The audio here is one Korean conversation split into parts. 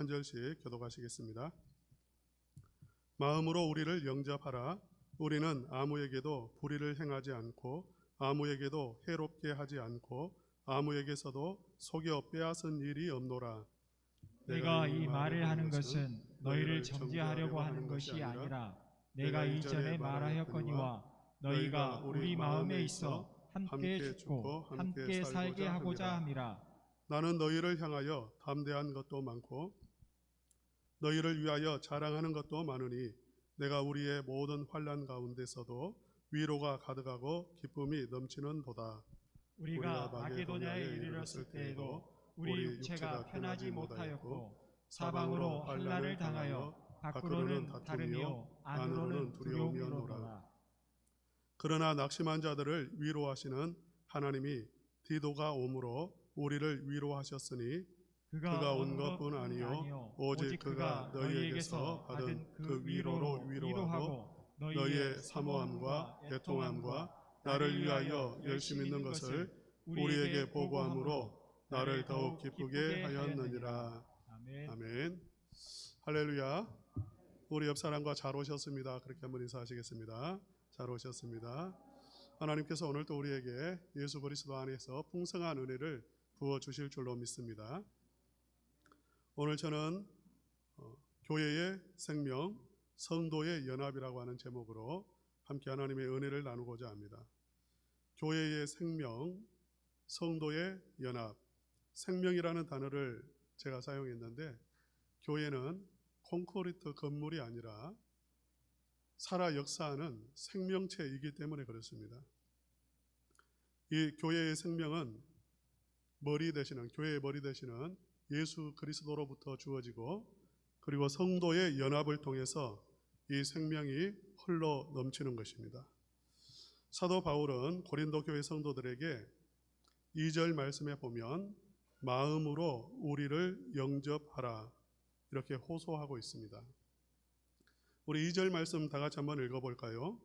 한 절씩 교독하시겠습니다. 마음으로 우리를 영접하라. 우리는 아무에게도 불의를 행하지 않고 아무에게도 해롭게 하지 않고 아무에게서도 속여 빼앗은 일이 없노라. 내가 이 말을 하는 것은 너희를 정죄하려고 하는 것이 아니라 내가 이전에 말하였거니와 너희가 우리 마음에 있어 함께 죽고 함께 살게 하고자 함이라. 나는 너희를 향하여 담대한 것도 많고 너희를 위하여 자랑하는 것도 많으니 내가 우리의 모든 환난 가운데서도 위로가 가득하고 기쁨이 넘치는도다. 우리가 마게도냐에 이르렀을 때에도 우리 육체가 편하지 못하였고 사방으로 환난을 당하여 밖으로는 다름이요 안으로는 두려움이었노라. 그러나 낙심한 자들을 위로하시는 하나님이 디도가 오므로 우리를 위로하셨으니 그가 온 것뿐 아니요 오직 그가 너희에게서 받은 그 위로로 위로하고 너희의 사모함과 애통함과 나를 위하여 열심 있는 것을 우리에게 보고함으로 나를 더욱 기쁘게 하였느니라. 아멘. 할렐루야. 우리 옆 사람과 잘 오셨습니다. 그렇게 한번 인사하시겠습니다. 잘 오셨습니다. 하나님께서 오늘 또 우리에게 예수 그리스도 안에서 풍성한 은혜를 부어주실 줄로 믿습니다. 오늘 저는 교회의 생명, 성도의 연합이라고 하는 제목으로 함께 하나님의 은혜를 나누고자 합니다. 교회의 생명, 성도의 연합. 생명이라는 단어를 제가 사용했는데 교회는 콘크리트 건물이 아니라 살아 역사하는 생명체이기 때문에 그렇습니다. 이 교회의 생명은 교회의 머리 되시는 예수 그리스도로부터 주어지고 그리고 성도의 연합을 통해서 이 생명이 흘러 넘치는 것입니다. 사도 바울은 고린도 교회 성도들에게 2절 말씀에 보면 마음으로 우리를 영접하라 이렇게 호소하고 있습니다. 우리 2절 말씀 다 같이 한번 읽어볼까요?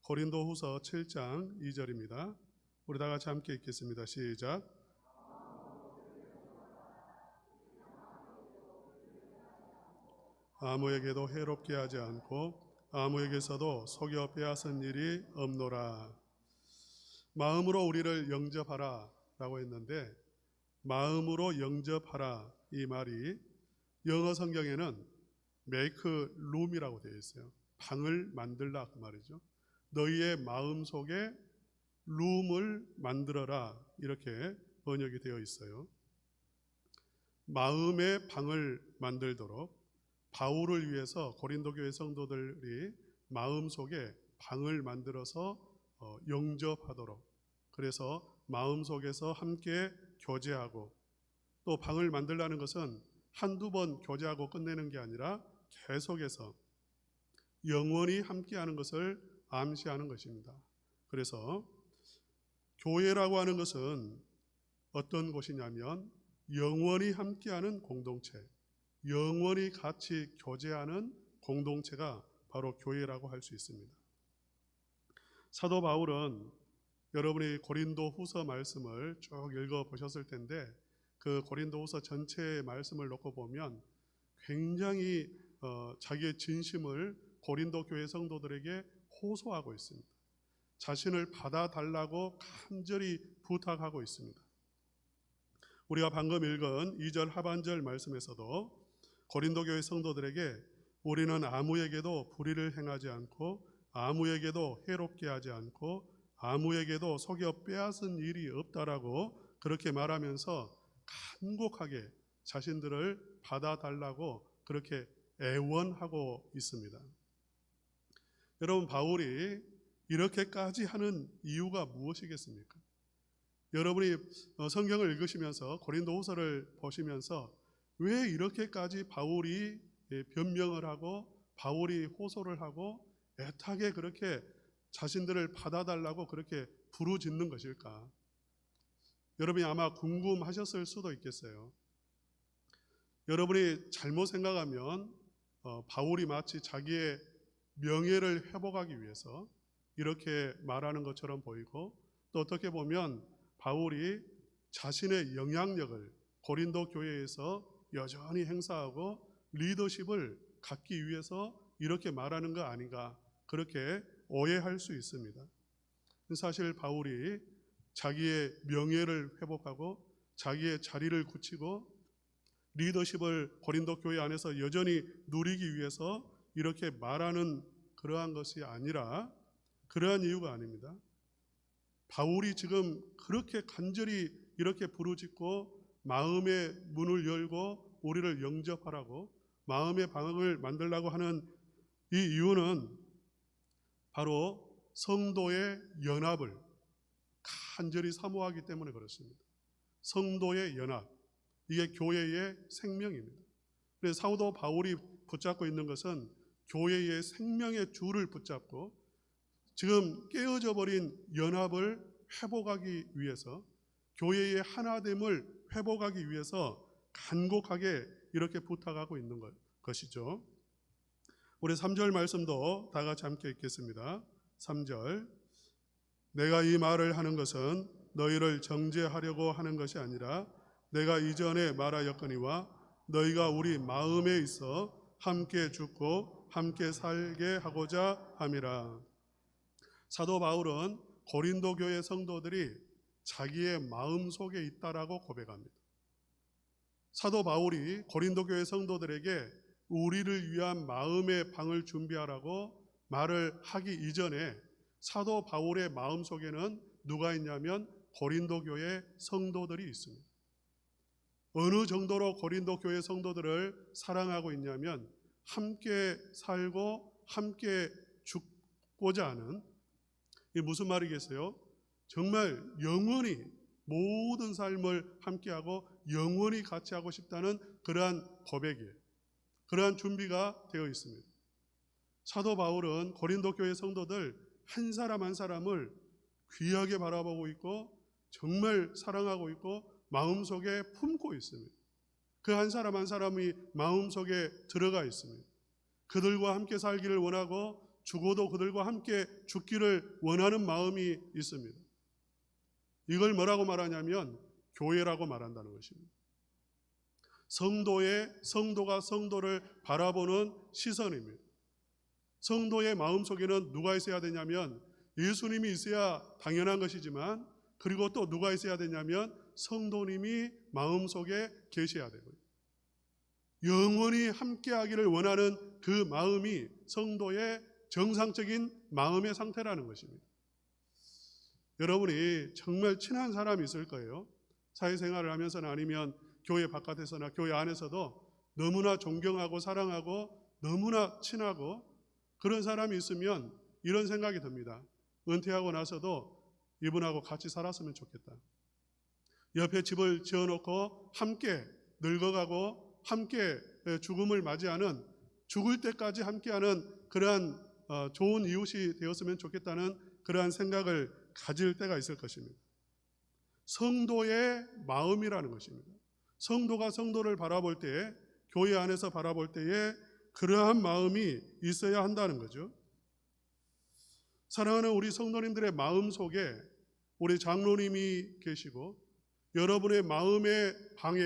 고린도 후서 7장 2절입니다. 우리 다 같이 함께 읽겠습니다. 시작. 아무에게도 해롭게 하지 않고 아무에게서도 속여 빼앗은 일이 없노라. 마음으로 우리를 영접하라 라고 했는데 마음으로 영접하라 이 말이 영어 성경에는 make room이라고 되어 있어요. 방을 만들라 그 말이죠. 너희의 마음속에 룸을 만들어라 이렇게 번역이 되어 있어요. 마음의 방을 만들도록 바울을 위해서 고린도 교회 성도들이 마음속에 방을 만들어서 영접하도록 그래서 마음속에서 함께 교제하고 또 방을 만들라는 것은 한두 번 교제하고 끝내는 게 아니라 계속해서 영원히 함께하는 것을 암시하는 것입니다. 그래서 교회라고 하는 것은 어떤 곳이냐면 영원히 함께하는 공동체, 영원히 같이 교제하는 공동체가 바로 교회라고 할 수 있습니다. 사도 바울은 여러분이 고린도 후서 말씀을 쭉 읽어보셨을 텐데 그 고린도 후서 전체의 말씀을 놓고 보면 굉장히 자기의 진심을 고린도 교회 성도들에게 호소하고 있습니다. 자신을 받아달라고 간절히 부탁하고 있습니다. 우리가 방금 읽은 2절 하반절 말씀에서도 고린도 교회 성도들에게 우리는 아무에게도 불의를 행하지 않고 아무에게도 해롭게 하지 않고 아무에게도 속여 빼앗은 일이 없다라고 그렇게 말하면서 간곡하게 자신들을 받아달라고 그렇게 애원하고 있습니다. 여러분 바울이 이렇게까지 하는 이유가 무엇이겠습니까? 여러분이 성경을 읽으시면서 고린도 후서를 보시면서 왜 이렇게까지 바울이 변명을 하고 바울이 호소를 하고 애타게 그렇게 자신들을 받아달라고 그렇게 부르짖는 것일까? 여러분이 아마 궁금하셨을 수도 있겠어요. 여러분이 잘못 생각하면 바울이 마치 자기의 명예를 회복하기 위해서 이렇게 말하는 것처럼 보이고 또 어떻게 보면 바울이 자신의 영향력을 고린도 교회에서 여전히 행사하고 리더십을 갖기 위해서 이렇게 말하는 거 아닌가, 그렇게 오해할 수 있습니다. 사실 바울이 자기의 명예를 회복하고 자기의 자리를 굳히고 리더십을 고린도 교회 안에서 여전히 누리기 위해서 이렇게 말하는 그러한 것이 아니라, 그러한 이유가 아닙니다. 바울이 지금 그렇게 간절히 이렇게 부르짖고 마음의 문을 열고 우리를 영접하라고 마음의 방을 만들라고 하는 이 이유는 바로 성도의 연합을 간절히 사모하기 때문에 그렇습니다. 성도의 연합, 이게 교회의 생명입니다. 그래서 사도 바울이 붙잡고 있는 것은 교회의 생명의 줄을 붙잡고 지금 깨어져 버린 연합을 회복하기 위해서, 교회의 하나됨을 회복하기 위해서 간곡하게 이렇게 부탁하고 있는 것이죠. 우리 3절 말씀도 다 같이 함께 읽겠습니다. 3절, 내가 이 말을 하는 것은 너희를 정죄하려고 하는 것이 아니라 내가 이전에 말하였거니와 너희가 우리 마음에 있어 함께 죽고 함께 살게 하고자 함이라. 사도 바울은 고린도 교회 성도들이 자기의 마음 속에 있다라고 고백합니다. 사도 바울이 고린도 교회 성도들에게 우리를 위한 마음의 방을 준비하라고 말을 하기 이전에 사도 바울의 마음 속에는 누가 있냐면 고린도 교회 성도들이 있습니다. 어느 정도로 고린도 교회 성도들을 사랑하고 있냐면 함께 살고 함께 죽고자 하는, 이게 무슨 말이겠어요? 정말 영원히 모든 삶을 함께하고 영원히 같이 하고 싶다는 그러한 고백이에요. 그러한 준비가 되어 있습니다. 사도 바울은 고린도 교회 성도들 한 사람 한 사람을 귀하게 바라보고 있고 정말 사랑하고 있고 마음속에 품고 있습니다. 그 한 사람 한 사람이 마음속에 들어가 있습니다. 그들과 함께 살기를 원하고 죽어도 그들과 함께 죽기를 원하는 마음이 있습니다. 이걸 뭐라고 말하냐면 교회라고 말한다는 것입니다. 성도가 성도를 바라보는 시선입니다. 성도의 마음속에는 누가 있어야 되냐면 예수님이 있어야 당연한 것이지만, 그리고 또 누가 있어야 되냐면 성도님이 마음속에 계셔야 되고요. 영원히 함께하기를 원하는 그 마음이 성도의 정상적인 마음의 상태라는 것입니다. 여러분이 정말 친한 사람이 있을 거예요. 사회생활을 하면서나 아니면 교회 바깥에서나 교회 안에서도 너무나 존경하고 사랑하고 너무나 친하고 그런 사람이 있으면 이런 생각이 듭니다. 은퇴하고 나서도 이분하고 같이 살았으면 좋겠다. 옆에 집을 지어놓고 함께 늙어가고 함께 죽음을 맞이하는, 죽을 때까지 함께하는 그러한 좋은 이웃이 되었으면 좋겠다는 그러한 생각을 가질 때가 있을 것입니다. 성도의 마음이라는 것입니다. 성도가 성도를 바라볼 때에, 교회 안에서 바라볼 때에 그러한 마음이 있어야 한다는 거죠. 사랑하는 우리 성도님들의 마음 속에 우리 장로님이 계시고, 여러분의 마음의 방에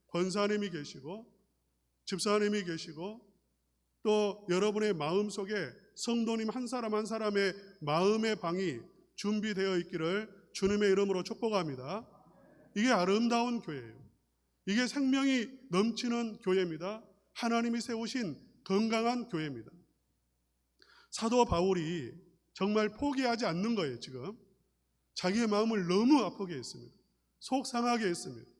권사님이 계시고 집사님이 계시고, 또 여러분의 마음 속에 성도님 한 사람 한 사람의 마음의 방이 준비되어 있기를 주님의 이름으로 축복합니다. 이게 아름다운 교회예요. 이게 생명이 넘치는 교회입니다. 하나님이 세우신 건강한 교회입니다. 사도 바울이 정말 포기하지 않는 거예요. 지금 자기의 마음을 너무 아프게 했습니다. 속상하게 했습니다.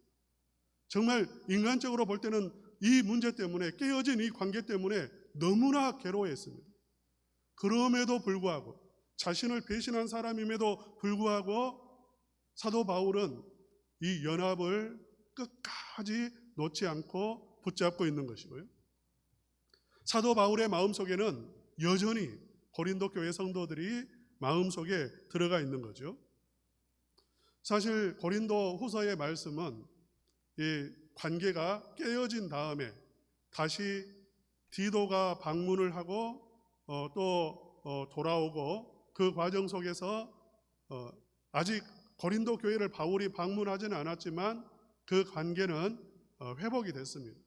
정말 인간적으로 볼 때는 이 문제 때문에, 깨어진 이 관계 때문에 너무나 괴로워했습니다. 그럼에도 불구하고, 자신을 배신한 사람임에도 불구하고 사도 바울은 이 연합을 끝까지 놓지 않고 붙잡고 있는 것이고요. 사도 바울의 마음속에는 여전히 고린도 교회 성도들이 마음속에 들어가 있는 거죠. 사실 고린도 후서의 말씀은 이 관계가 깨어진 다음에 다시 디도가 방문을 하고 또 돌아오고, 그 과정 속에서 아직 고린도 교회를 바울이 방문하지는 않았지만 그 관계는 회복이 됐습니다.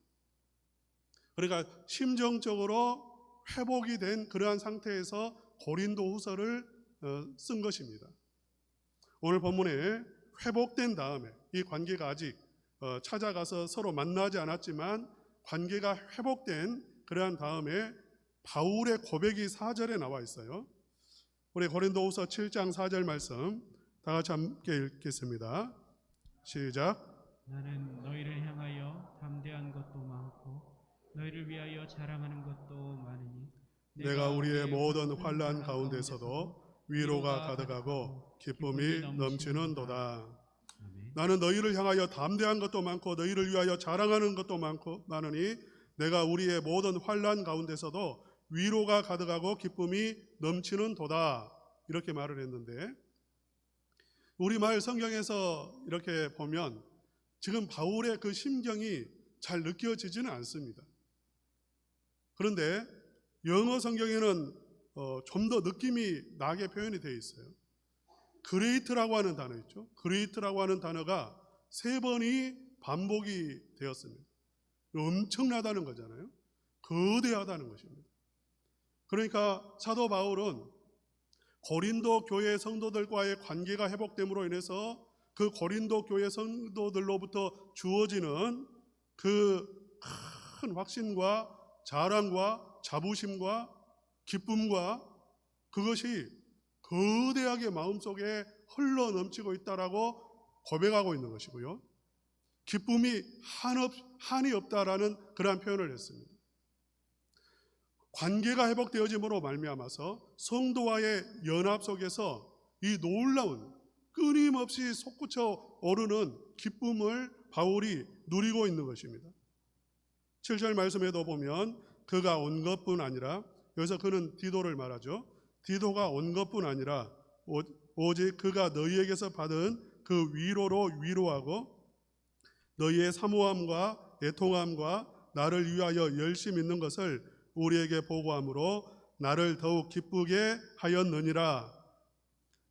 그러니까 심정적으로 회복이 된 그러한 상태에서 고린도후서를 쓴 것입니다. 오늘 본문에 회복된 다음에 이 관계가 아직 찾아가서 서로 만나지 않았지만 관계가 회복된 그러한 다음에 바울의 고백이 4절에 나와 있어요. 우리 고린도후서 7장 4절 말씀 다 같이 함께 읽겠습니다. 시작. 나는 너희를 향하여 담대한 것도 많고 너희를 위하여 자랑하는 것도 많으니 내가 우리의 모든 환난 가운데서도 위로가 가득하고 기쁨이 넘치는도다. 아멘. 나는 너희를 향하여 담대한 것도 많고 너희를 위하여 자랑하는 것도 많으니 내가 우리의 모든 환난 가운데서도 위로가 가득하고 기쁨이 넘치는도다. 이렇게 말을 했는데 우리말 성경에서 이렇게 보면 지금 바울의 그 심경이 잘 느껴지지는 않습니다. 그런데 영어 성경에는 좀 더 느낌이 나게 표현이 되어 있어요. 그레이트라고 하는 단어 있죠. 그레이트라고 하는 단어가 3번이 반복이 되었습니다. 엄청나다는 거잖아요. 거대하다는 것입니다. 그러니까 사도 바울은 고린도 교회 성도들과의 관계가 회복됨으로 인해서 그 고린도 교회 성도들로부터 주어지는 그 큰 확신과 자랑과 자부심과 기쁨과 그것이 거대하게 마음속에 흘러 넘치고 있다라고 고백하고 있는 것이고요. 기쁨이 한이 없다라는 그러한 표현을 했습니다. 관계가 회복되어짐으로 말미암아서 성도와의 연합 속에서 이 놀라운 끊임없이 솟구쳐 오르는 기쁨을 바울이 누리고 있는 것입니다. 7절 말씀에도 보면 그가 온 것뿐 아니라, 여기서 그는 디도를 말하죠. 디도가 온 것뿐 아니라 오직 그가 너희에게서 받은 그 위로로 위로하고 너희의 사모함과 애통함과 나를 위하여 열심 있는 것을 우리에게 보고함으로 나를 더욱 기쁘게 하였느니라.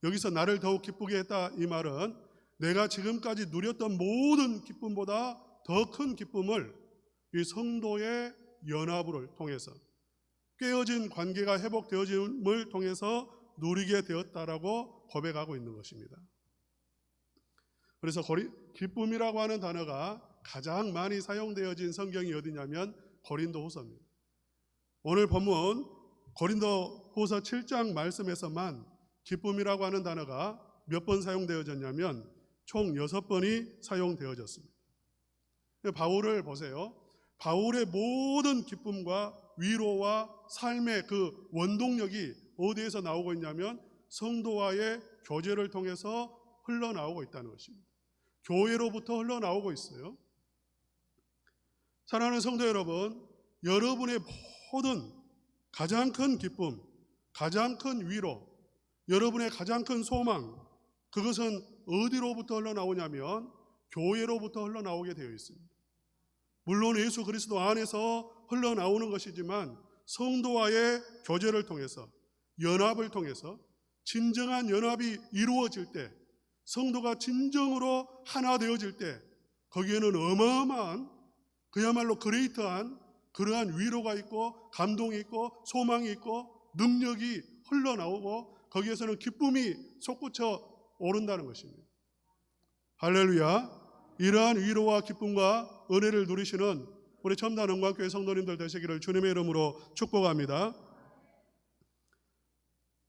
여기서 나를 더욱 기쁘게 했다 이 말은 내가 지금까지 누렸던 모든 기쁨보다 더 큰 기쁨을 이 성도의 연합을 통해서 깨어진 관계가 회복되어짐을 통해서 누리게 되었다라고 고백하고 있는 것입니다. 그래서 기쁨이라고 하는 단어가 가장 많이 사용되어진 성경이 어디냐면 고린도후서입니다. 오늘 본문 고린도후서 7장 말씀에서만 기쁨이라고 하는 단어가 몇 번 사용되어졌냐면 총 6번이 사용되어졌습니다. 바울을 보세요. 바울의 모든 기쁨과 위로와 삶의 그 원동력이 어디에서 나오고 있냐면 성도와의 교제를 통해서 흘러나오고 있다는 것입니다. 교회로부터 흘러나오고 있어요. 사랑하는 성도 여러분, 여러분의 모든 가장 큰 기쁨, 가장 큰 위로, 여러분의 가장 큰 소망, 그것은 어디로부터 흘러나오냐면 교회로부터 흘러나오게 되어 있습니다. 물론 예수 그리스도 안에서 흘러나오는 것이지만 성도와의 교제를 통해서, 연합을 통해서 진정한 연합이 이루어질 때, 성도가 진정으로 하나 되어질 때 거기에는 어마어마한 그야말로 그레이트한 그러한 위로가 있고 감동이 있고 소망이 있고 능력이 흘러나오고 거기에서는 기쁨이 솟구쳐 오른다는 것입니다. 할렐루야. 이러한 위로와 기쁨과 은혜를 누리시는 우리 첨단원광교회 성도님들 되시기를 주님의 이름으로 축복합니다.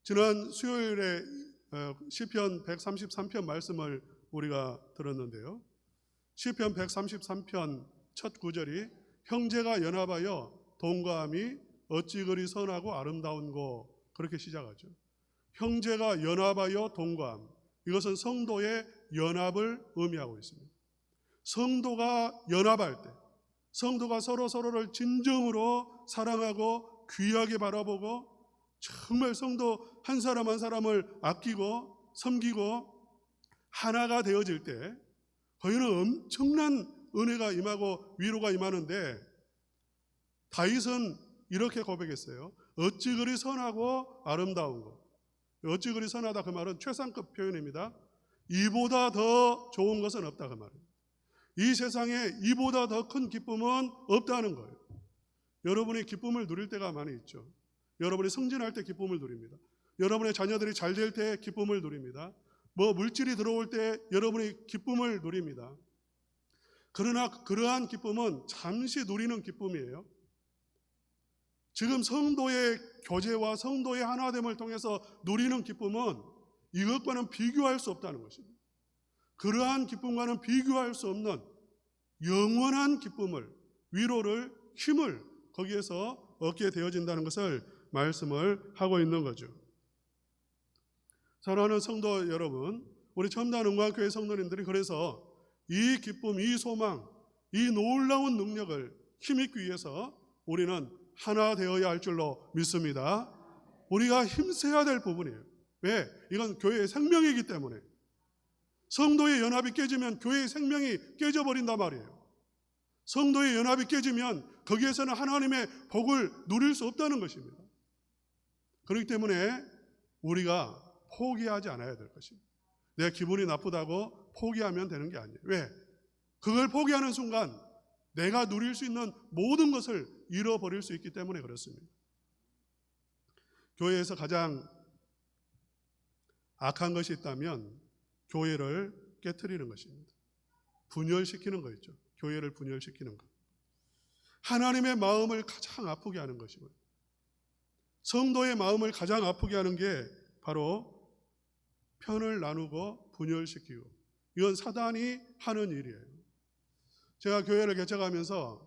지난 수요일에 시편 133편 말씀을 우리가 들었는데요. 시편 133편 첫 구절이 형제가 연합하여 동거함이 어찌 그리 선하고 아름다운고, 그렇게 시작하죠. 형제가 연합하여 동거함, 이것은 성도의 연합을 의미하고 있습니다. 성도가 연합할 때, 성도가 서로를 진정으로 사랑하고 귀하게 바라보고 정말 성도 한 사람 한 사람을 아끼고 섬기고 하나가 되어질 때 거기는 엄청난 은혜가 임하고 위로가 임하는데, 다윗은 이렇게 고백했어요. 어찌 그리 선하고 아름다운 것. 어찌 그리 선하다, 그 말은 최상급 표현입니다. 이보다 더 좋은 것은 없다, 그 말입니다. 이 세상에 이보다 더 큰 기쁨은 없다는 거예요. 여러분이 기쁨을 누릴 때가 많이 있죠. 여러분이 승진할 때 기쁨을 누립니다. 여러분의 자녀들이 잘 될 때 기쁨을 누립니다. 물질이 들어올 때 여러분이 기쁨을 누립니다. 그러나 그러한 기쁨은 잠시 누리는 기쁨이에요. 지금 성도의 교제와 성도의 하나됨을 통해서 누리는 기쁨은 이것과는 비교할 수 없다는 것입니다. 그러한 기쁨과는 비교할 수 없는 영원한 기쁨을, 위로를, 힘을 거기에서 얻게 되어진다는 것을 말씀을 하고 있는 거죠. 사랑하는 성도 여러분, 우리 첨단 은광교회 성도님들이 그래서 이 기쁨, 이 소망, 이 놀라운 능력을 힘입기 위해서 우리는 하나 되어야 할 줄로 믿습니다. 우리가 힘써야 될 부분이에요. 왜? 이건 교회의 생명이기 때문에. 성도의 연합이 깨지면 교회의 생명이 깨져버린단 말이에요. 성도의 연합이 깨지면 거기에서는 하나님의 복을 누릴 수 없다는 것입니다. 그렇기 때문에 우리가 포기하지 않아야 될 것입니다. 내 기분이 나쁘다고 포기하면 되는 게 아니에요. 왜? 그걸 포기하는 순간 내가 누릴 수 있는 모든 것을 잃어버릴 수 있기 때문에 그렇습니다. 교회에서 가장 악한 것이 있다면 교회를 깨트리는 것입니다. 분열시키는 거 있죠. 교회를 분열시키는 것. 하나님의 마음을 가장 아프게 하는 것이고요. 성도의 마음을 가장 아프게 하는 게 바로 편을 나누고 분열시키고, 이건 사단이 하는 일이에요. 제가 교회를 개척하면서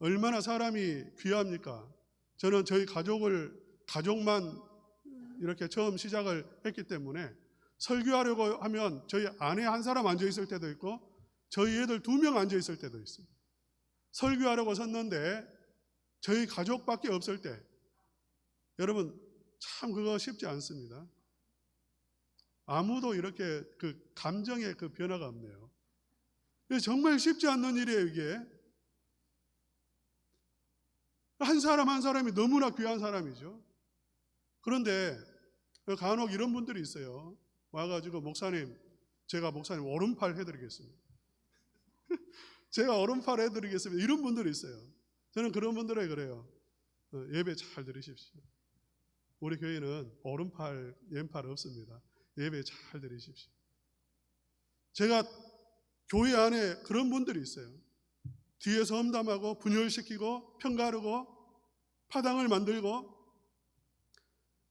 얼마나 사람이 귀합니까? 저는 저희 가족만 이렇게 처음 시작을 했기 때문에 설교하려고 하면 저희 아내 한 사람 앉아 있을 때도 있고 저희 애들 2명 앉아 있을 때도 있어요. 설교하려고 섰는데 저희 가족밖에 없을 때, 여러분 참 그거 쉽지 않습니다. 아무도 이렇게 그 감정의 그 변화가 없네요. 정말 쉽지 않는 일이에요, 이게. 한 사람 한 사람이 너무나 귀한 사람이죠. 그런데 간혹 이런 분들이 있어요. 와가지고 제가 목사님 오른팔 해드리겠습니다. 제가 오른팔 해드리겠습니다. 이런 분들이 있어요. 저는 그런 분들에게 그래요. 예배 잘 들으십시오. 우리 교회는 오른팔, 왼팔 없습니다. 예배 잘 들으십시오. 제가 교회 안에 그런 분들이 있어요. 뒤에서 험담하고 분열시키고 편가르고 파당을 만들고,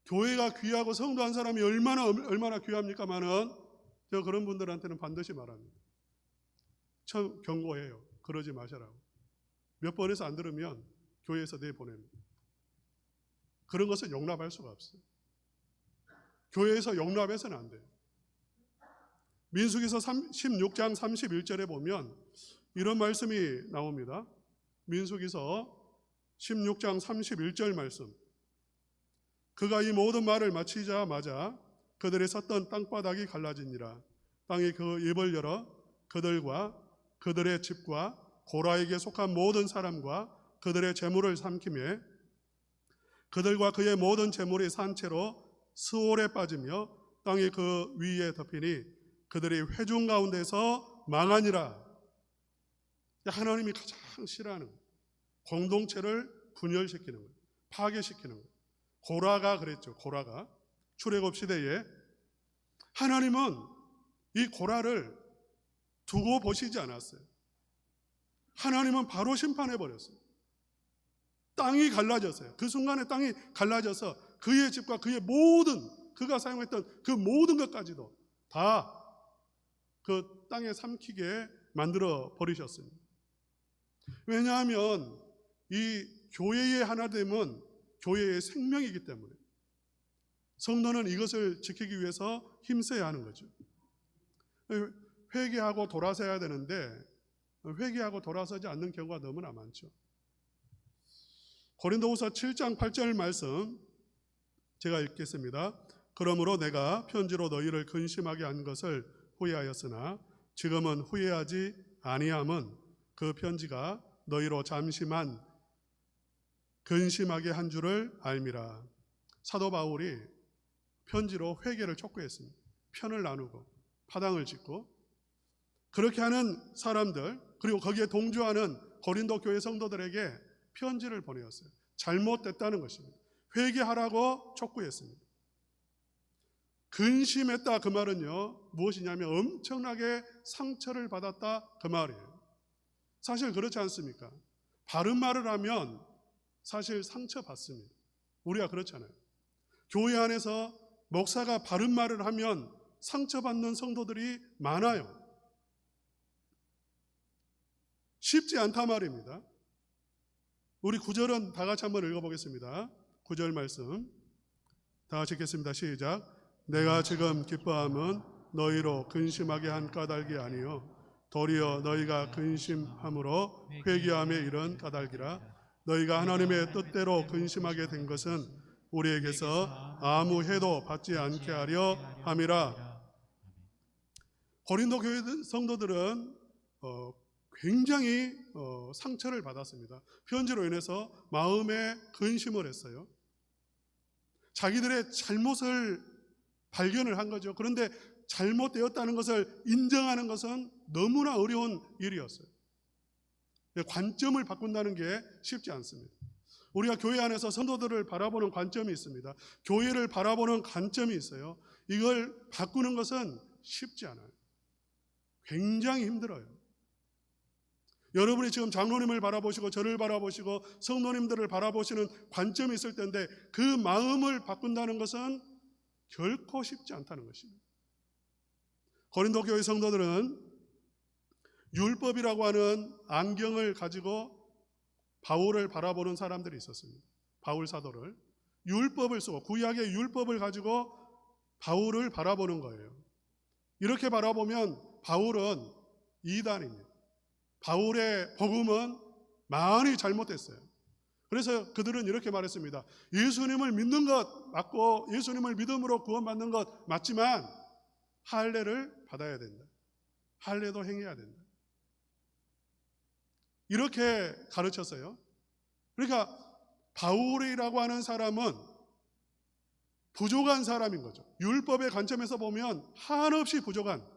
교회가 귀하고 성도 한 사람이 얼마나 귀합니까마는 저 그런 분들한테는 반드시 말합니다. 참 경고해요. 그러지 마시라고. 몇 번에서 안 들으면 교회에서 내보냅니다. 그런 것은 용납할 수가 없어요. 교회에서 용납해서는 안 돼요. 민수기서 16장 31절에 보면 이런 말씀이 나옵니다. 민수기서 16장 31절 말씀. 그가 이 모든 말을 마치자마자 그들이 섰던 땅바닥이 갈라지니라. 땅이 그 입을 열어 그들과 그들의 집과 고라에게 속한 모든 사람과 그들의 재물을 삼키매 그들과 그의 모든 재물이 산채로 스올에 빠지며 땅이 그 위에 덮이니 그들이 회중 가운데서 망하니라. 하나님이 가장 싫어하는 공동체를 분열시키는 거예요. 파괴시키는 거예요. 고라가 그랬죠. 고라가 출애굽 시대에 하나님은 이 고라를 두고 보시지 않았어요. 하나님은 바로 심판해 버렸어요. 땅이 갈라졌어요. 그 순간에 땅이 갈라져서 그의 집과 그의 그가 사용했던 그 모든 것까지도 다 그 땅에 삼키게 만들어 버리셨습니다. 왜냐하면 이 교회의 하나됨은 교회의 생명이기 때문에 성도는 이것을 지키기 위해서 힘써야 하는 거죠. 회개하고 돌아서야 되는데 회개하고 돌아서지 않는 경우가 너무나 많죠. 고린도후서 7장 8절 말씀 제가 읽겠습니다. 그러므로 내가 편지로 너희를 근심하게 한 것을 후회하였으나 지금은 후회하지 아니함은 그 편지가 너희로 잠시만 근심하게 한 줄을 알미라. 사도 바울이 편지로 회개를 촉구했습니다. 편을 나누고 파당을 짓고 그렇게 하는 사람들, 그리고 거기에 동조하는 고린도 교회 성도들에게 편지를 보내었어요. 잘못됐다는 것입니다. 회개하라고 촉구했습니다. 근심했다 그 말은요, 무엇이냐면 엄청나게 상처를 받았다 그 말이에요. 사실 그렇지 않습니까? 바른 말을 하면 사실 상처받습니다. 우리가 그렇잖아요. 교회 안에서 목사가 바른 말을 하면 상처받는 성도들이 많아요. 쉽지 않다 말입니다. 우리 9절은 다 같이 한번 읽어보겠습니다. 9절 말씀 다 같이 읽겠습니다. 시작. 내가 지금 기뻐함은 너희로 근심하게 한 까닭이 아니요 도리어 너희가 근심함으로 회개함에 이른 까닭이라. 너희가 하나님의 뜻대로 근심하게 된 것은 우리에게서 아무 해도 받지 않게 하려 함이라. 고린도 교회 성도들은 굉장히 상처를 받았습니다. 편지로 인해서 마음에 근심을 했어요. 자기들의 잘못을 발견을 한 거죠. 그런데 잘못되었다는 것을 인정하는 것은 너무나 어려운 일이었어요. 관점을 바꾼다는 게 쉽지 않습니다. 우리가 교회 안에서 성도들을 바라보는 관점이 있습니다. 교회를 바라보는 관점이 있어요. 이걸 바꾸는 것은 쉽지 않아요. 굉장히 힘들어요. 여러분이 지금 장로님을 바라보시고 저를 바라보시고 성도님들을 바라보시는 관점이 있을 텐데 그 마음을 바꾼다는 것은 결코 쉽지 않다는 것입니다. 고린도 교회 성도들은 율법이라고 하는 안경을 가지고 바울을 바라보는 사람들이 있었습니다. 바울 사도를 율법을 쓰고 구약의 율법을 가지고 바울을 바라보는 거예요. 이렇게 바라보면 바울은 이단입니다. 바울의 복음은 많이 잘못됐어요. 그래서 그들은 이렇게 말했습니다. 예수님을 믿는 것 맞고 예수님을 믿음으로 구원받는 것 맞지만 할례를 받아야 된다. 할례도 행해야 된다. 이렇게 가르쳤어요. 그러니까 바울이라고 하는 사람은 부족한 사람인 거죠. 율법의 관점에서 보면 한없이 부족한,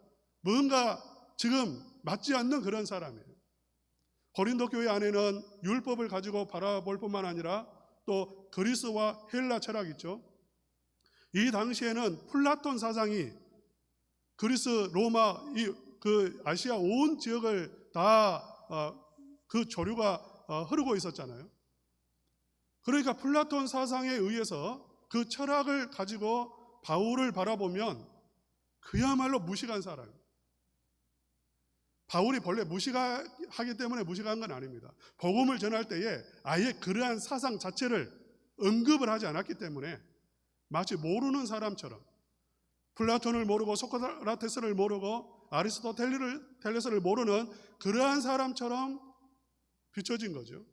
뭔가 지금 맞지 않는 그런 사람이에요. 고린도 교회 안에는 율법을 가지고 바라볼 뿐만 아니라 또 그리스와 헬라 철학 있죠. 이 당시에는 플라톤 사상이 그리스, 로마, 그 아시아 온 지역을 다 그 조류가 흐르고 있었잖아요. 그러니까 플라톤 사상에 의해서 그 철학을 가지고 바울을 바라보면 그야말로 무식한 사람이에요. 바울이 본래 무식하기 때문에 무식한 건 아닙니다. 복음을 전할 때에 아예 그러한 사상 자체를 언급을 하지 않았기 때문에 마치 모르는 사람처럼 플라톤을 모르고 소크라테스를 모르고 아리스토텔레스를 모르는 그러한 사람처럼 비춰진 거죠.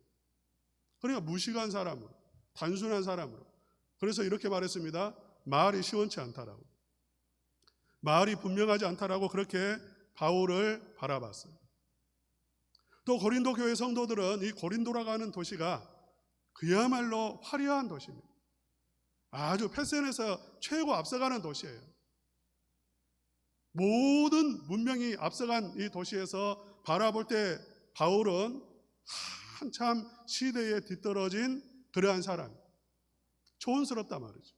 그러니까 무식한 사람으로, 단순한 사람으로. 그래서 이렇게 말했습니다. 말이 시원치 않다라고. 말이 분명하지 않다라고 그렇게 바울을 바라봤어요. 또 고린도 교회 성도들은 이 고린도라고 하는 도시가 그야말로 화려한 도시입니다. 아주 패션에서 최고 앞서가는 도시예요. 모든 문명이 앞서간 이 도시에서 바라볼 때 바울은 한참 시대에 뒤떨어진 그러한 사람, 초원스럽단 말이죠.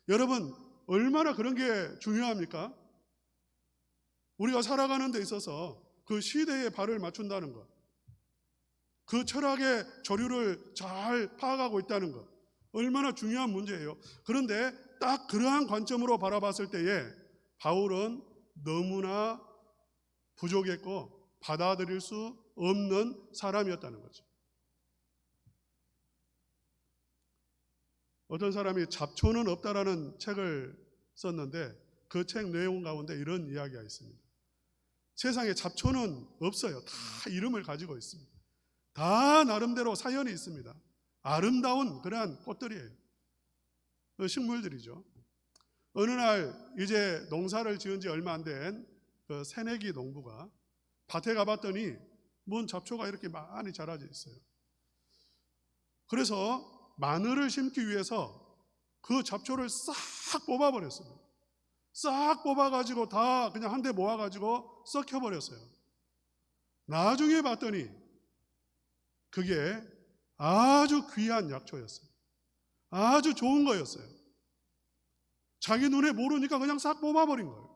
여러분, 얼마나 그런 게 중요합니까? 우리가 살아가는 데 있어서 그 시대에 발을 맞춘다는 것, 그 철학의 조류를 잘 파악하고 있다는 것, 얼마나 중요한 문제예요. 그런데 딱 그러한 관점으로 바라봤을 때에 바울은 너무나 부족했고 받아들일 수 없는 사람이었다는 거죠. 어떤 사람이 잡초는 없다라는 책을 썼는데 그 책 내용 가운데 이런 이야기가 있습니다. 세상에 잡초는 없어요. 다 이름을 가지고 있습니다. 다 나름대로 사연이 있습니다. 아름다운 그러한 꽃들이에요. 식물들이죠. 어느 날 이제 농사를 지은 지 얼마 안 된 그 새내기 농부가 밭에 가봤더니 뭔 잡초가 이렇게 많이 자라져 있어요. 그래서 마늘을 심기 위해서 그 잡초를 싹 뽑아버렸습니다. 싹 뽑아가지고 다 그냥 한 대 모아가지고 썩혀버렸어요. 나중에 봤더니 그게 아주 귀한 약초였어요. 아주 좋은 거였어요. 자기 눈에 모르니까 그냥 싹 뽑아버린 거예요.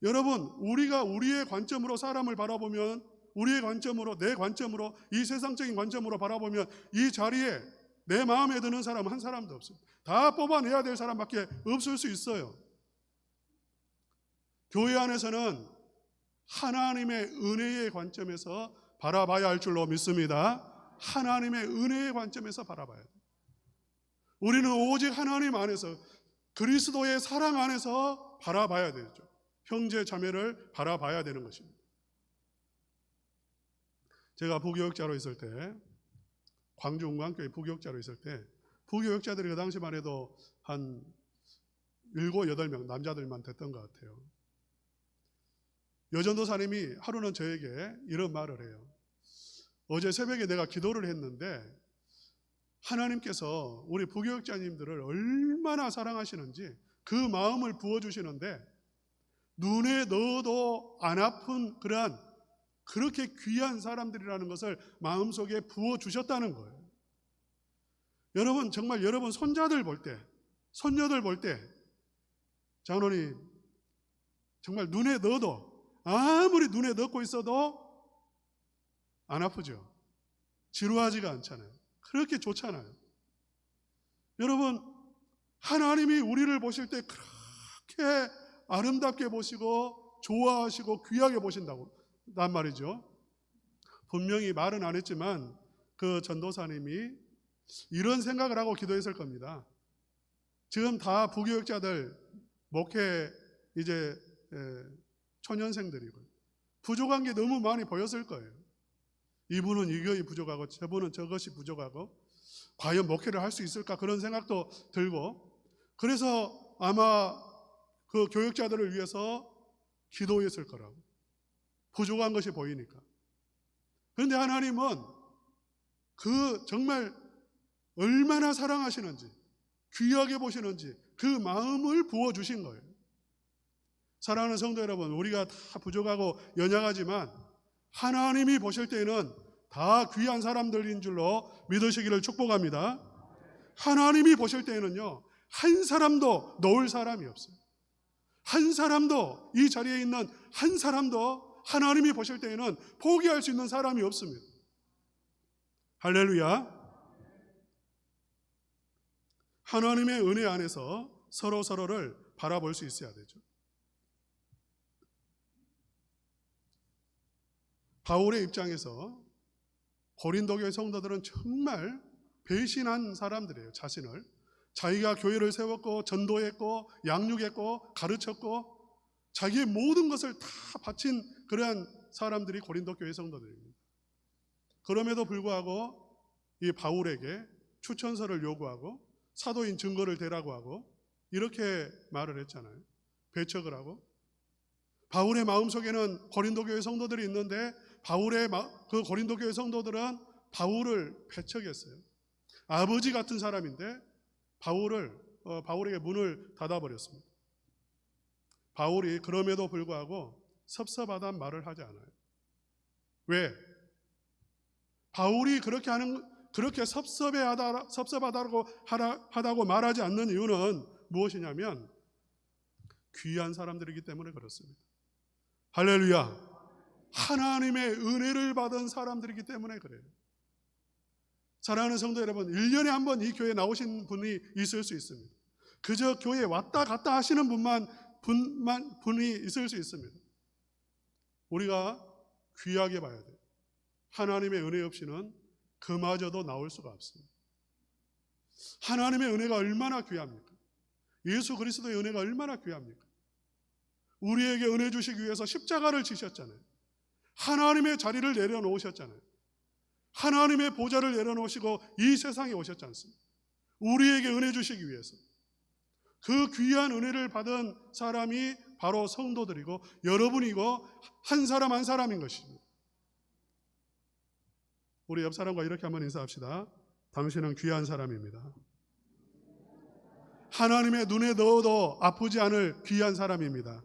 여러분, 우리가 우리의 관점으로 사람을 바라보면, 우리의 관점으로, 내 관점으로, 이 세상적인 관점으로 바라보면 이 자리에 내 마음에 드는 사람은 한 사람도 없어요. 다 뽑아내야 될 사람밖에 없을 수 있어요. 교회 안에서는 하나님의 은혜의 관점에서 바라봐야 할 줄로 믿습니다. 하나님의 은혜의 관점에서 바라봐야 돼요. 우리는 오직 하나님 안에서, 그리스도의 사랑 안에서 바라봐야 되죠. 형제 자매를 바라봐야 되는 것입니다. 제가 부교역자로 있을 때, 광주 운광교회 부교역자로 있을 때, 부교역자들이 그 당시만 해도 한 7, 8명 남자들만 됐던 것 같아요. 여전도사님이 하루는 저에게 이런 말을 해요. 어제 새벽에 내가 기도를 했는데 하나님께서 우리 부교역자님들을 얼마나 사랑하시는지 그 마음을 부어주시는데 눈에 넣어도 안 아픈 그러한 그렇게 귀한 사람들이라는 것을 마음속에 부어주셨다는 거예요. 여러분, 정말 여러분 손자들 볼 때, 손녀들 볼 때 장로님 정말 눈에 넣어도, 아무리 눈에 넣고 있어도 안 아프죠. 지루하지가 않잖아요. 그렇게 좋잖아요. 여러분, 하나님이 우리를 보실 때 그렇게 아름답게 보시고 좋아하시고 귀하게 보신다고 난 말이죠. 분명히 말은 안 했지만 그 전도사님이 이런 생각을 하고 기도했을 겁니다. 지금 다 부교역자들 목회 이제 초년생들이고 부족한 게 너무 많이 보였을 거예요. 이분은 이것이 부족하고 저분은 저것이 부족하고 과연 목회를 할 수 있을까 그런 생각도 들고, 그래서 아마 그 교역자들을 위해서 기도했을 거라고, 부족한 것이 보이니까. 그런데 하나님은 그 정말 얼마나 사랑하시는지, 귀하게 보시는지 그 마음을 부어주신 거예요. 사랑하는 성도 여러분, 우리가 다 부족하고 연약하지만 하나님이 보실 때에는 다 귀한 사람들인 줄로 믿으시기를 축복합니다. 하나님이 보실 때에는요, 한 사람도 놓을 사람이 없어요. 한 사람도, 이 자리에 있는 한 사람도 하나님이 보실 때에는 포기할 수 있는 사람이 없습니다. 할렐루야. 하나님의 은혜 안에서 서로를 바라볼 수 있어야 되죠. 바울의 입장에서 고린도 교회 성도들은 정말 배신한 사람들이에요. 자신을, 자기가 교회를 세웠고 전도했고 양육했고 가르쳤고 자기의 모든 것을 다 바친 그러한 사람들이 고린도 교회 성도들입니다. 그럼에도 불구하고 이 바울에게 추천서를 요구하고 사도인 증거를 대라고 하고 이렇게 말을 했잖아요. 배척을 하고. 바울의 마음속에는 고린도 교회 성도들이 있는데 바울의 그 고린도 교회 성도들은 바울을 배척했어요. 아버지 같은 사람인데 바울에게 문을 닫아버렸습니다. 바울이 그럼에도 불구하고 섭섭하다는 말을 하지 않아요. 왜? 바울이 그렇게 섭섭하다고 말하지 않는 이유는 무엇이냐면 귀한 사람들이기 때문에 그렇습니다. 할렐루야. 하나님의 은혜를 받은 사람들이기 때문에 그래요. 사랑하는 성도 여러분, 1년에 한 번 이 교회에 나오신 분이 있을 수 있습니다. 그저 교회에 왔다 갔다 하시는 분이 있을 수 있습니다. 우리가 귀하게 봐야 돼요. 하나님의 은혜 없이는 그마저도 나올 수가 없습니다. 하나님의 은혜가 얼마나 귀합니까? 예수 그리스도의 은혜가 얼마나 귀합니까? 우리에게 은혜 주시기 위해서 십자가를 지셨잖아요. 하나님의 자리를 내려놓으셨잖아요. 하나님의 보좌를 내려놓으시고 이 세상에 오셨지 않습니까? 우리에게 은혜 주시기 위해서. 그 귀한 은혜를 받은 사람이 바로 성도들이고 여러분이고 한 사람 한 사람인 것입니다. 우리 옆 사람과 이렇게 한번 인사합시다. 당신은 귀한 사람입니다. 하나님의 눈에 넣어도 아프지 않을 귀한 사람입니다.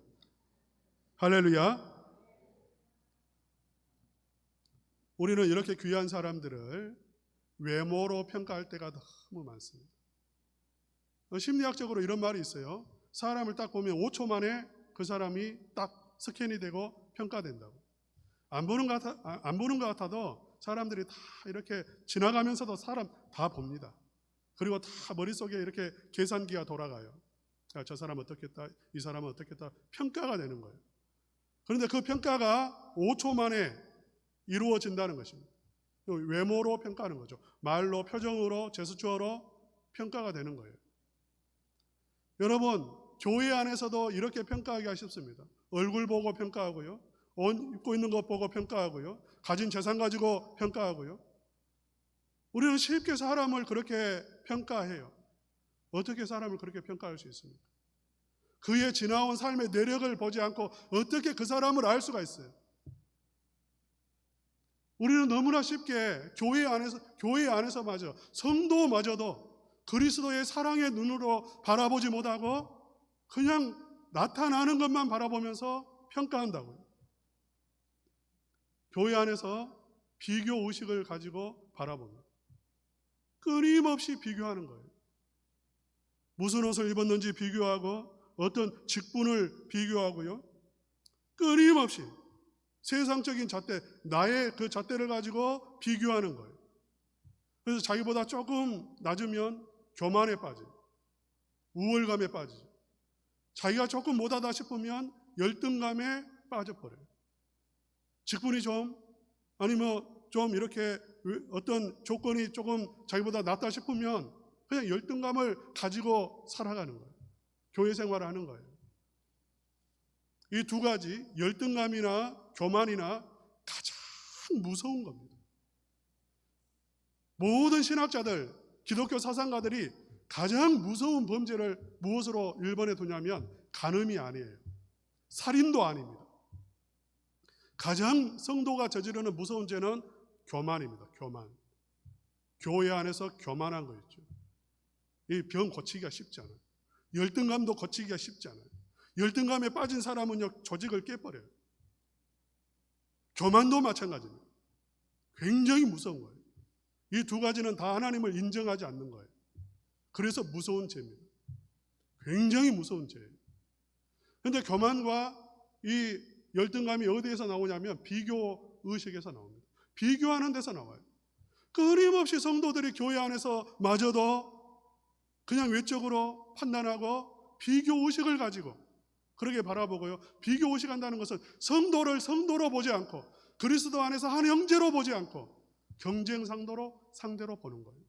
할렐루야. 우리는 이렇게 귀한 사람들을 외모로 평가할 때가 너무 많습니다. 심리학적으로 이런 말이 있어요. 사람을 딱 보면 5초 만에 그 사람이 딱 스캔이 되고 평가된다고. 안 보는 것 같아도 사람들이 다 이렇게 지나가면서도 사람 다 봅니다. 그리고 다 머릿속에 이렇게 계산기가 돌아가요. 저 사람 어떻겠다, 이 사람은 어떻겠다, 평가가 되는 거예요. 그런데 그 평가가 5초 만에 이루어진다는 것입니다. 외모로 평가하는 거죠. 말로, 표정으로, 제스처로 평가가 되는 거예요. 여러분, 교회 안에서도 이렇게 평가하기가 쉽습니다. 얼굴 보고 평가하고요, 옷 입고 있는 것 보고 평가하고요, 가진 재산 가지고 평가하고요. 우리는 쉽게 사람을 그렇게 평가해요. 어떻게 사람을 그렇게 평가할 수 있습니까? 그의 지나온 삶의 내력을 보지 않고 어떻게 그 사람을 알 수가 있어요? 우리는 너무나 쉽게 교회 안에서마저, 성도마저도 그리스도의 사랑의 눈으로 바라보지 못하고 그냥 나타나는 것만 바라보면서 평가한다고요. 교회 안에서 비교 의식을 가지고 바라봅니다. 끊임없이 비교하는 거예요. 무슨 옷을 입었는지 비교하고, 어떤 직분을 비교하고요. 끊임없이 세상적인 잣대, 나의 그 잣대를 가지고 비교하는 거예요. 그래서 자기보다 조금 낮으면 교만에 빠져요. 우월감에 빠지죠. 자기가 조금 못하다 싶으면 열등감에 빠져버려요. 직분이 좀, 아니면 좀 이렇게 어떤 조건이 조금 자기보다 낫다 싶으면 그냥 열등감을 가지고 살아가는 거예요. 교회 생활을 하는 거예요. 이 두 가지, 열등감이나 교만이나 가장 무서운 겁니다. 모든 신학자들, 기독교 사상가들이 가장 무서운 범죄를 무엇으로 일본에 두냐면 간음이 아니에요. 살인도 아닙니다. 가장 성도가 저지르는 무서운 죄는 교만입니다. 교만. 교회 안에서 교만한 거 있죠. 이 병 고치기가 쉽지 않아요. 열등감도 고치기가 쉽지 않아요. 열등감에 빠진 사람은요, 조직을 깨버려요. 교만도 마찬가지입니다. 굉장히 무서운 거예요. 이 두 가지는 다 하나님을 인정하지 않는 거예요. 그래서 무서운 죄입니다. 굉장히 무서운 죄예요. 그런데 교만과 이 열등감이 어디에서 나오냐면 비교 의식에서 나옵니다. 비교하는 데서 나와요. 끊임없이 성도들이 교회 안에서 마저도 그냥 외적으로 판단하고 비교 의식을 가지고 그렇게 바라보고요. 비교 의식한다는 것은 성도를 성도로 보지 않고 그리스도 안에서 한 형제로 보지 않고 경쟁 상대로 보는 거예요.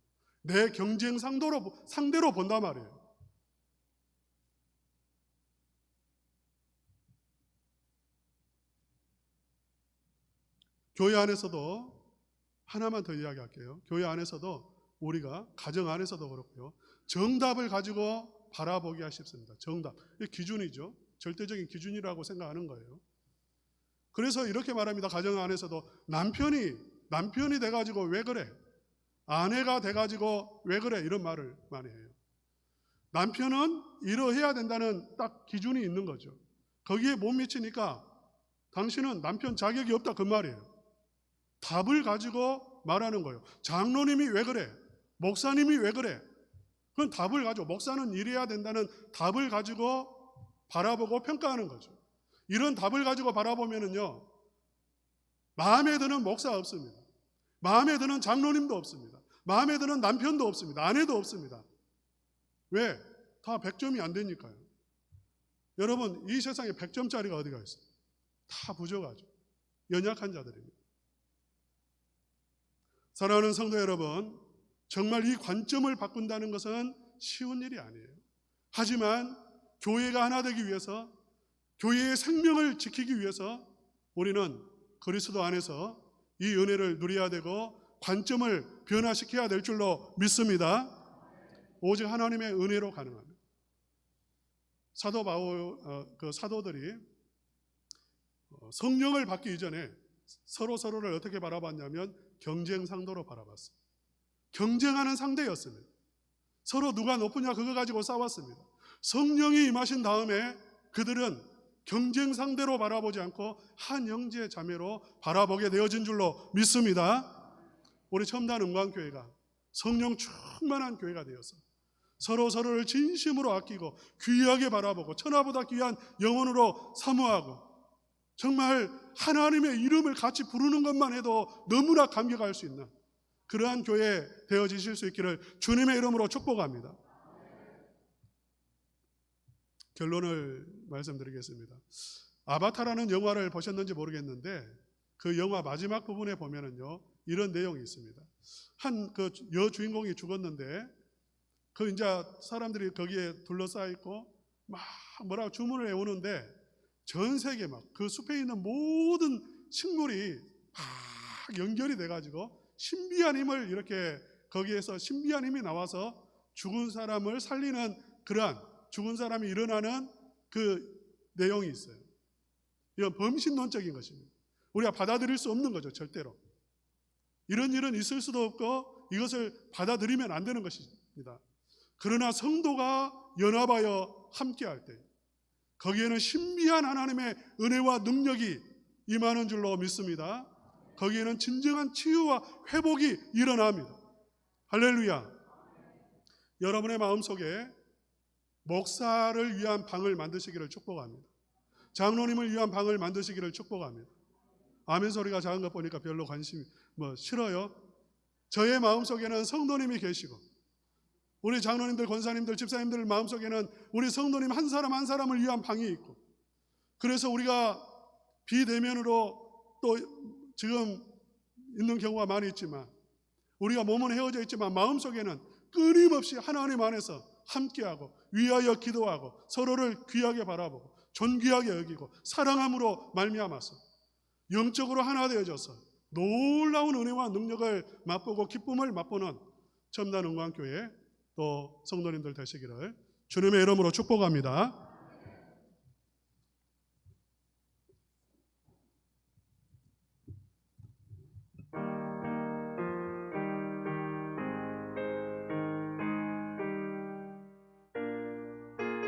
내 경쟁 상대로 본단 말이에요. 교회 안에서도 하나만 더 이야기할게요. 교회 안에서도 우리가 가정 안에서도 그렇고요. 정답을 가지고 바라보기가 쉽습니다. 정답. 이게 기준이죠. 절대적인 기준이라고 생각하는 거예요. 그래서 이렇게 말합니다. 가정 안에서도 남편이 돼가지고 왜 그래? 아내가 돼가지고 왜 그래? 이런 말을 많이 해요. 남편은 이러해야 된다는 딱 기준이 있는 거죠. 거기에 못 미치니까 당신은 남편 자격이 없다 그 말이에요. 답을 가지고 말하는 거예요. 장로님이 왜 그래? 목사님이 왜 그래? 그건 답을 가지고, 목사는 이래야 된다는 답을 가지고 바라보고 평가하는 거죠. 이런 답을 가지고 바라보면은요, 마음에 드는 목사 없습니다. 마음에 드는 장로님도 없습니다. 마음에 드는 남편도 없습니다. 아내도 없습니다. 왜? 다 100점이 안 되니까요. 여러분, 이 세상에 100점짜리가 어디가 있어요? 다 부족하죠. 연약한 자들입니다. 사랑하는 성도 여러분, 정말 이 관점을 바꾼다는 것은 쉬운 일이 아니에요. 하지만 교회가 하나 되기 위해서, 교회의 생명을 지키기 위해서 우리는 그리스도 안에서 이 은혜를 누려야 되고 관점을 변화시켜야 될 줄로 믿습니다. 오직 하나님의 은혜로 가능합니다. 사도 바울, 사도들이 성령을 받기 이전에 서로를 어떻게 바라봤냐면 경쟁 상도로 바라봤어요. 경쟁하는 상대였습니다. 서로 누가 높으냐 그거 가지고 싸웠습니다. 성령이 임하신 다음에 그들은 경쟁 상대로 바라보지 않고 한 형제 자매로 바라보게 되어진 줄로 믿습니다. 우리 첨단 은광교회가 성령 충만한 교회가 되어서 서로를 진심으로 아끼고 귀하게 바라보고 천하보다 귀한 영혼으로 사모하고 정말 하나님의 이름을 같이 부르는 것만 해도 너무나 감격할 수 있는 그러한 교회 되어지실 수 있기를 주님의 이름으로 축복합니다. 결론을 말씀드리겠습니다. 아바타라는 영화를 보셨는지 모르겠는데 그 영화 마지막 부분에 보면은요 이런 내용이 있습니다. 한 그 여주인공이 죽었는데 그 이제 사람들이 거기에 둘러싸여 있고 막 뭐라고 주문을 해오는데 전 세계 막 그 숲에 있는 모든 식물이 막 연결이 돼가지고 신비한 힘을 이렇게 거기에서 신비한 힘이 나와서 죽은 사람을 살리는 그러한 죽은 사람이 일어나는 그 내용이 있어요. 이건 범신론적인 것입니다. 우리가 받아들일 수 없는 거죠, 절대로. 이런 일은 있을 수도 없고 이것을 받아들이면 안 되는 것입니다. 그러나 성도가 연합하여 함께할 때 거기에는 신비한 하나님의 은혜와 능력이 임하는 줄로 믿습니다. 거기에는 진정한 치유와 회복이 일어납니다. 할렐루야. 여러분의 마음속에 목사를 위한 방을 만드시기를 축복합니다. 장로님을 위한 방을 만드시기를 축복합니다. 아멘 소리가 작은 것 보니까 별로 관심이 싫어요. 저의 마음속에는 성도님이 계시고 우리 장로님들, 권사님들, 집사님들 마음속에는 우리 성도님 한 사람 한 사람을 위한 방이 있고 그래서 우리가 비대면으로 또 지금 있는 경우가 많이 있지만 우리가 몸은 헤어져 있지만 마음속에는 끊임없이 하나님 안에서 함께하고 위하여 기도하고 서로를 귀하게 바라보고 존귀하게 여기고 사랑함으로 말미암아서 영적으로 하나 되어져서 놀라운 은혜와 능력을 맛보고 기쁨을 맛보는 첨단 은광교회 또 성도님들 되시기를 주님의 이름으로 축복합니다.